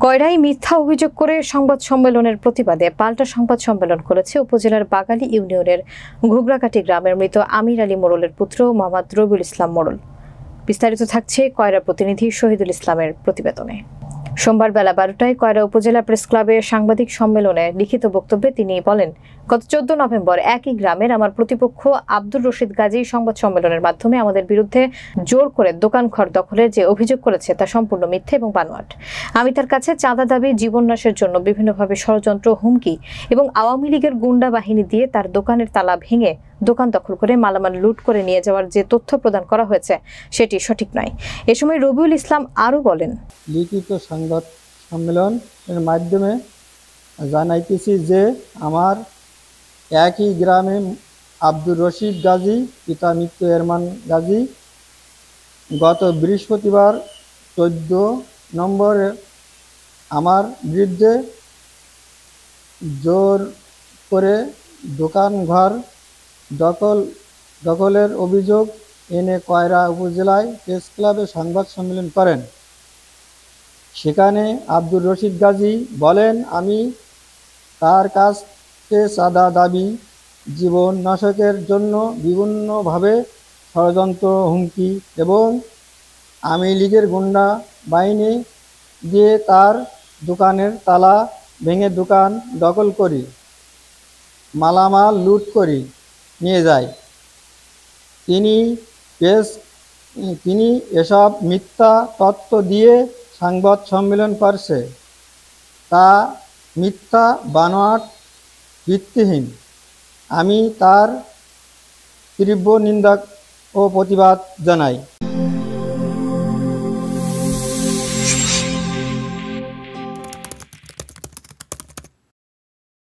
কয়রায় মিথ্যা অভিযোগ করে সংবাদ সম্মেলনের প্রতিবাদে পাল্টা সংবাদ সম্মেলন করেছে উপজেলার বাগালী ইউনিয়নের ঘুগরাকাটি গ্রামের মৃত আমির আলী মোড়লের পুত্র মোহাম্মদ রবিউল ইসলাম মোড়ল। বিস্তারিত থাকছে কয়রা প্রতিনিধি শহীদুল ইসলামের প্রতিবেদনে। সোমবার বেলা 12টায় কয়রা উপজেলা প্রেস ক্লাবে সাংবাদিক সম্মেলনে লিখিত বক্তব্যে তিনি বলেন, গত 14 নভেম্বর একই গ্রামের আমার প্রতিপক্ষ আব্দুর রশিদ গাজী সংবাদ সম্মেলনের মাধ্যমে আমাদের বিরুদ্ধে জোর করে দোকানঘর দখলের যে অভিযোগ করেছে তা সম্পূর্ণ মিথ্যে এবং বানোয়াট। আমি তার কাছে চাঁদা দাবি, জীবননাশের জন্য বিভিন্নভাবে ষড়যন্ত্র, হুমকি এবং আওয়ামী লীগের গুন্ডা বাহিনী দিয়ে তার দোকানের তালা ভেঙে দোকান দখল করে মালামাল লুট করে নিয়ে যাওয়ার যে তথ্য প্রদান করা হয়েছে সেটি সঠিক নয়। এ সময় রবিউল ইসলাম আরও বলেন, লিখিত সংবাদ সম্মেলনের মাধ্যমে জানাইতেছি যে আমার একই গ্রামে আব্দুর রশিদ গাজী পিতা মৃত্যু এরমান গাজী গত বৃহস্পতিবার 14 নম্বরে আমার বিরুদ্ধে জোর করে দোকানঘর দখলের অভিযোগ এনে কয়রা উপজেলায় প্রেস ক্লাবে সংবাদ সম্মেলন করেন। সেখানে আব্দুর রশিদ গাজী বলেন, আমি তার কাছে চাঁদা দাবি, জীবন নাশকের জন্য বিভিন্নভাবে ষড়যন্ত্র, হুমকি এবং আওয়ামী লীগের গুন্ডা বাহিনী দিয়ে তার দোকানের তালা ভেঙে দোকান দখল করি মালামাল লুট করি নিয়ে যায়। তিনি এসব মিথ্যা তথ্য দিয়ে সংবাদ সম্মেলন করছে, তা মিথ্যা, বানোয়াট, ভিত্তিহীন। আমি তার তীব্র নিন্দা ও প্রতিবাদ জানাই।